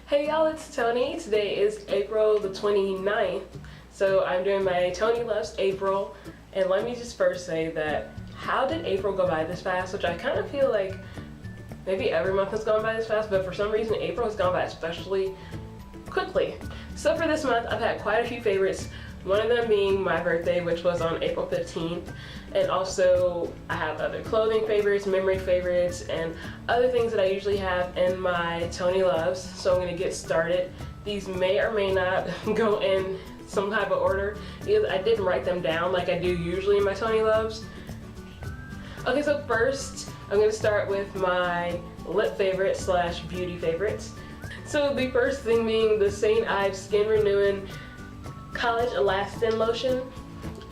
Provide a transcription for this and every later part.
Hey y'all, it's Tony. Today is April the 29th, so I'm doing my ToniLoves April, and let me just first say that how did April go by this fast? Which I kind of feel like maybe every month has gone by this fast, but for some reason April has gone by especially quickly. So for this month, I've had quite a few favorites, one of them being my birthday, which was on April 15th, and also I have other clothing favorites, memory favorites, and other things that I usually have in my ToniLoves. So I'm going to get started. These may or may not go in some type of order because I didn't write them down like I do usually in my ToniLoves. Okay, so first I'm going to start with my lip favorites slash beauty favorites. So the first thing being the St. Ives Skin Renewing College Elastin Lotion.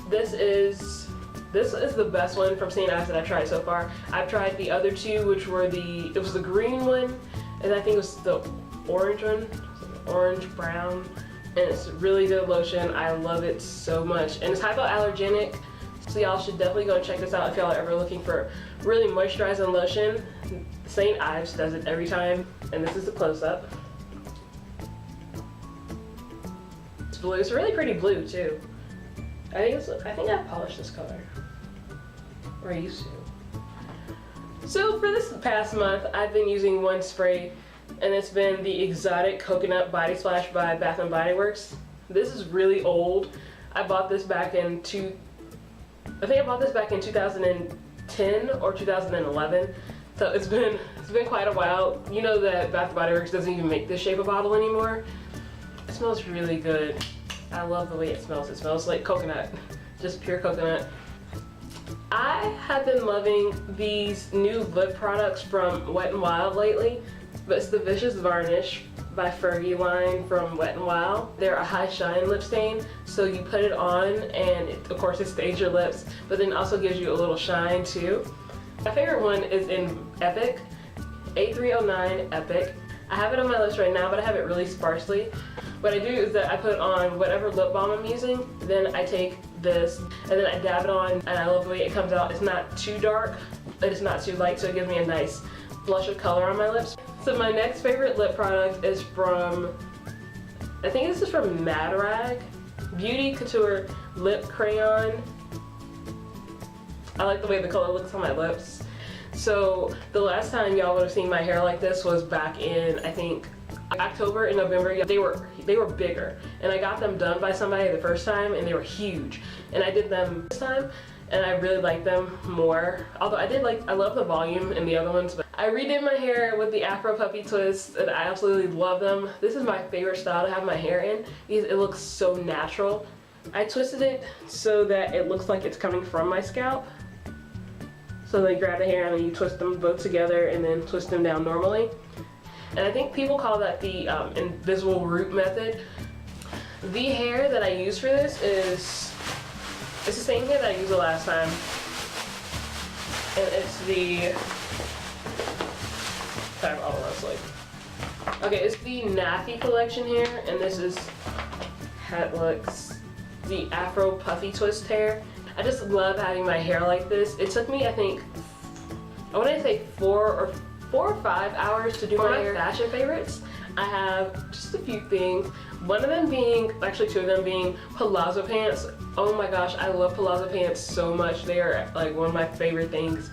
This is the best one from St. Ives that I've tried so far. I've tried the other two, which were it was the green one, and I think it was the orange one, orange brown, and it's really good lotion. I love it so much, and it's hypoallergenic, so y'all should definitely go and check this out if y'all are ever looking for really moisturizing lotion. St. Ives does it every time, and this is the close-up. It's blue. It's a really pretty blue too. I think I polished this color, or I used to. So for this past month, I've been using one spray, and it's been the Exotic Coconut Body Splash by Bath & Body Works. This is really old. I bought this back in 2010 or 2011. So it's been quite a while. You know that Bath & Body Works doesn't even make this shape of bottle anymore. It smells really good. I love the way it smells. It smells like coconut, just pure coconut. I have been loving these new lip products from Wet n Wild lately, but it's the Vicious Varnish by Fergie line from Wet n Wild. They're a high shine lip stain, so you put it on and of course it stains your lips, but then also gives you a little shine too. My favorite one is in Epic, A309 Epic. I have it on my lips right now, but I have it really sparsely. What I do is that I put on whatever lip balm I'm using, then I take this and then I dab it on, and I love the way it comes out. It's not too dark, but it's not too light, so it gives me a nice blush of color on my lips. So my next favorite lip product is from, I think this is from Madarag, Beauty Couture Lip Crayon. I like the way the color looks on my lips. So the last time y'all would have seen my hair like this was back in, I think, October and November. They were bigger, and I got them done by somebody the first time, and they were huge. And I did them this time, and I really like them more. Although I love the volume in the other ones, but I redid my hair with the Afro Puffy twist, and I absolutely love them. This is my favorite style to have my hair in because it looks so natural. I twisted it so that it looks like it's coming from my scalp. So they grab the hair and then you twist them both together and then twist them down normally. And I think people call that the invisible root method. The hair that I use for this it's the same hair that I used the last time. And it's the, sorry, all around sleep. Okay, it's the Nappy collection here, and this is how it looks. The Afro Puffy twist hair. I just love having my hair like this. It took me, I think, I want to say 4 or 5 hours to do my hair. Fashion favorites, I have just a few things. One of them being, actually two of them being palazzo pants. Oh my gosh, I love palazzo pants so much. They are like one of my favorite things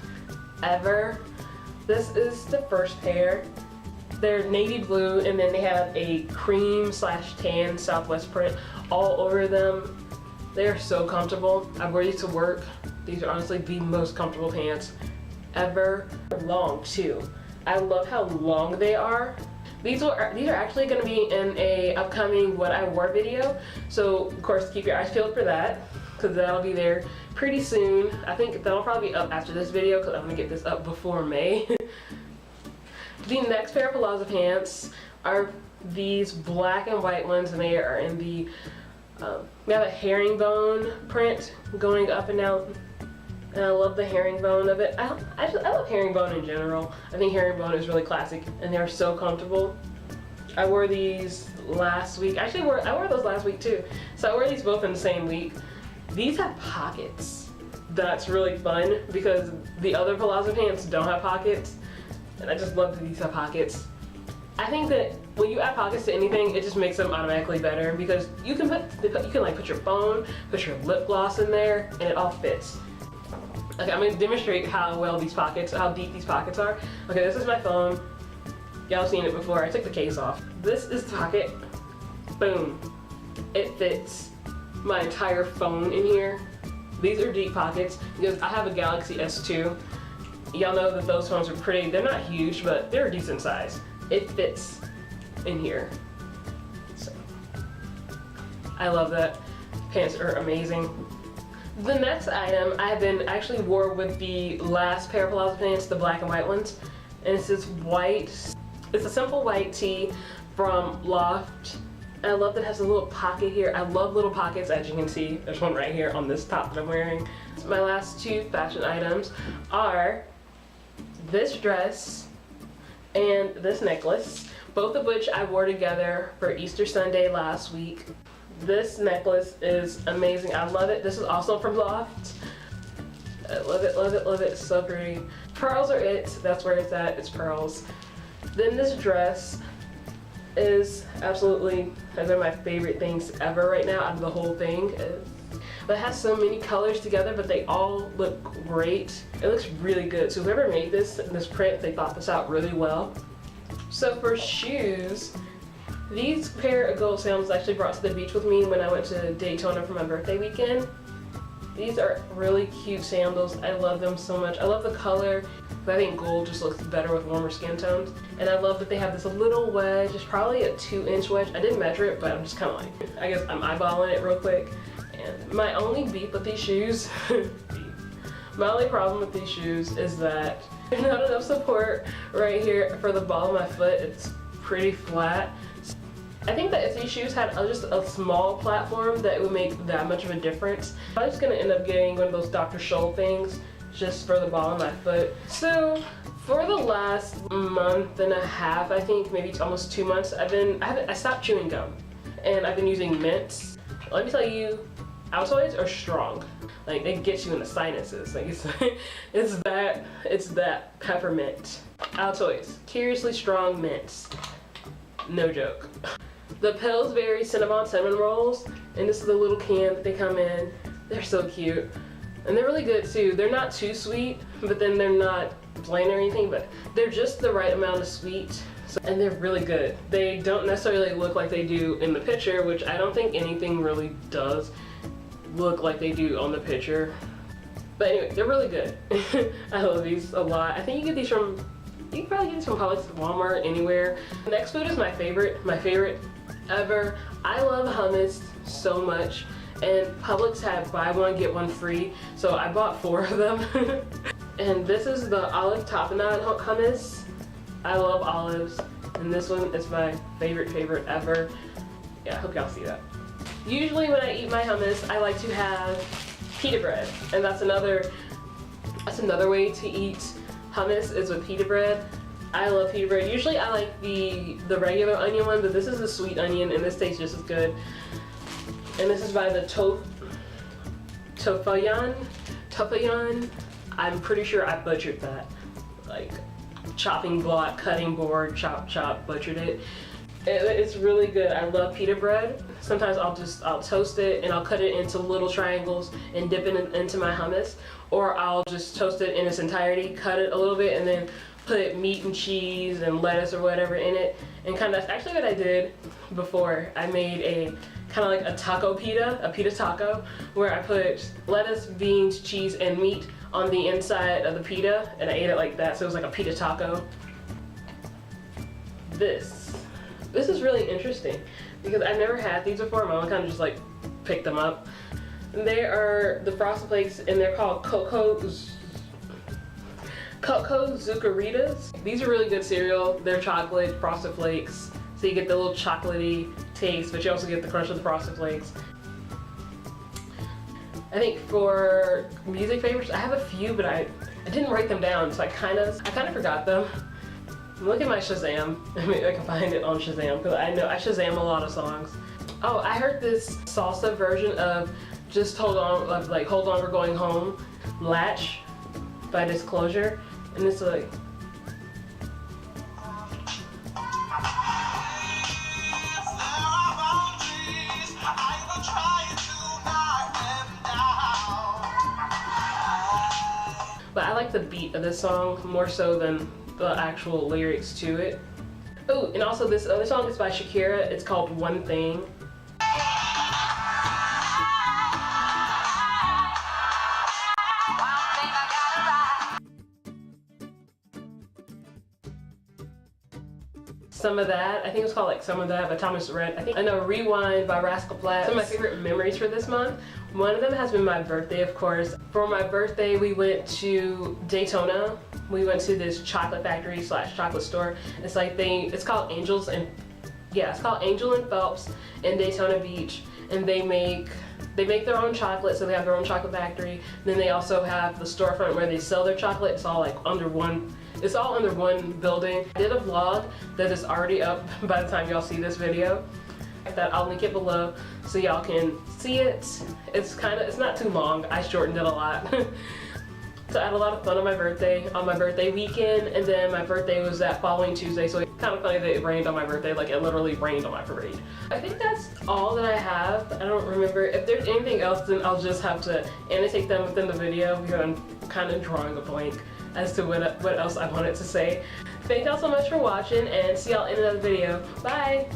ever. This is the first pair. They're navy blue, and then they have a cream slash tan Southwest print all over them. They are so comfortable. I wear these to work. These are honestly the most comfortable pants ever. They're long too. I love how long they are. These are actually going to be in a upcoming What I Wore video. So of course keep your eyes peeled for that, because that'll be there pretty soon. I think that'll probably be up after this video because I'm going to get this up before May. The next pair of palazzo pants are these black and white ones, and they are in the we have a herringbone print going up and down, and I love the herringbone of it. I love herringbone in general. I think herringbone is really classic, and they're so comfortable. I wore these last week. Actually, I wore those last week too. So I wore these both in the same week. These have pockets. That's really fun because the other palazzo pants don't have pockets, and I just love that these have pockets. I think that when you add pockets to anything, it just makes them automatically better because you can like put your phone, put your lip gloss in there, and it all fits. Okay, I'm gonna demonstrate how deep these pockets are. Okay, this is my phone. Y'all seen it before. I took the case off. This is the pocket. Boom. It fits my entire phone in here. These are deep pockets because I have a Galaxy S2. Y'all know that those phones are pretty, they're not huge, but they're a decent size. It fits in here. So, I love that. Pants are amazing. The next item I've been actually wore with the last pair of palazzo pants, the black and white ones. And it's this white, it's a simple white tee from Loft. I love that it has a little pocket here. I love little pockets, as you can see. There's one right here on this top that I'm wearing. My last two fashion items are this dress and this necklace, both of which I wore together for Easter Sunday last week. This necklace is amazing. I love it. This is also from Loft. I love it, love it, love it. It's so pretty. Pearls are it. That's where it's at. It's pearls. Then this dress is absolutely one of my favorite things ever right now out of the whole thing. But it has so many colors together, but they all look great. It looks really good. So whoever made this print, they thought this out really well. So for shoes, these pair of gold sandals I actually brought to the beach with me when I went to Daytona for my birthday weekend. These are really cute sandals. I love them so much. I love the color, but I think gold just looks better with warmer skin tones. And I love that they have this little wedge. It's probably a 2-inch wedge. I didn't measure it, but I'm just kind of like, I guess I'm eyeballing it real quick. And my only beef with these shoes, my only problem with these shoes is that there's not enough support right here for the ball of my foot. It's pretty flat. I think that if these shoes had just a small platform, that it would make that much of a difference. I'm just gonna end up getting one of those Dr. Scholl things just for the ball of my foot. So for the last month and a half, I think maybe almost 2 months, I stopped chewing gum and I've been using mints. Let me tell you, Altoids are strong. Like, it gets you in the sinuses. Like, it's that peppermint. Altoids, seriously strong mints. No joke. The Pillsbury Cinnabon Cinnamon Rolls, and this is the little can that they come in. They're so cute. And they're really good too. They're not too sweet, but then they're not plain or anything, but they're just the right amount of sweet. And they're really good. They don't necessarily look like they do in the picture, which I don't think anything really does look like they do on the picture. But anyway, they're really good. I love these a lot. I think you can probably get these from Publix, Walmart, anywhere. Next food is my favorite ever. I love hummus so much, and Publix had buy one get one free, so I bought 4 of them. And this is the olive tapenade hummus. I love olives, and this one is my favorite ever. Yeah, I hope y'all see that. Usually when I eat my hummus, I like to have pita bread, and that's another way to eat hummus is with pita bread. I love pita bread. Usually I like the regular onion one, but this is the sweet onion, and this tastes just as good. And this is by the Tofayan. I'm pretty sure I butchered that. Like, chopping block, cutting board, chop, butchered it. It's really good. I love pita bread. Sometimes I'll toast it and I'll cut it into little triangles and dip it into my hummus, or I'll just toast it in its entirety, cut it a little bit, and then put meat and cheese and lettuce or whatever in it. And that's actually what I did before. I made a kind of like a pita taco, where I put lettuce, beans, cheese, and meat on the inside of the pita, and I ate it like that, so it was like a pita taco. This is really interesting because I've never had these before. My mom kind of just like picked them up. And they are the Frosted Flakes, and they're called Cocoa Zucaritas. These are really good cereal. They're chocolate Frosted Flakes, so you get the little chocolatey taste, but you also get the crunch of the Frosted Flakes. I think for music favorites, I have a few, but I didn't write them down, so I kind of forgot them. Look at my Shazam. Maybe I can find it on Shazam, because I know I Shazam a lot of songs. Oh, I heard this salsa version of Just Hold On, like Hold On, We're Going Home, Latch by Disclosure, and it's like, beat of this song more so than the actual lyrics to it. Oh, and also this other song is by Shakira. It's called One Thing. Some of That, I think it was called like Some of That by Thomas Rhett. I know Rewind by Rascal Flatts. Some of my favorite memories for this month. One of them has been my birthday, of course. For my birthday, we went to Daytona. We went to this chocolate factory / chocolate store. It's like it's called Angels and, yeah, it's called Angel and Phelps in Daytona Beach. And they make their own chocolate, so they have their own chocolate factory. And then they also have the storefront where they sell their chocolate. It's all like under one building. I did a vlog that is already up by the time y'all see this video. That I'll link it below so y'all can see it. It's not too long. I shortened it a lot. So I had a lot of fun on my birthday weekend, and then my birthday was that following Tuesday, so it's kind of funny that it rained on my birthday, like it literally rained on my parade. I think that's all that I have. I don't remember. If there's anything else, then I'll just have to annotate them within the video because I'm kind of drawing a blank as to what else I wanted to say. Thank y'all so much for watching, and see y'all in another video. Bye!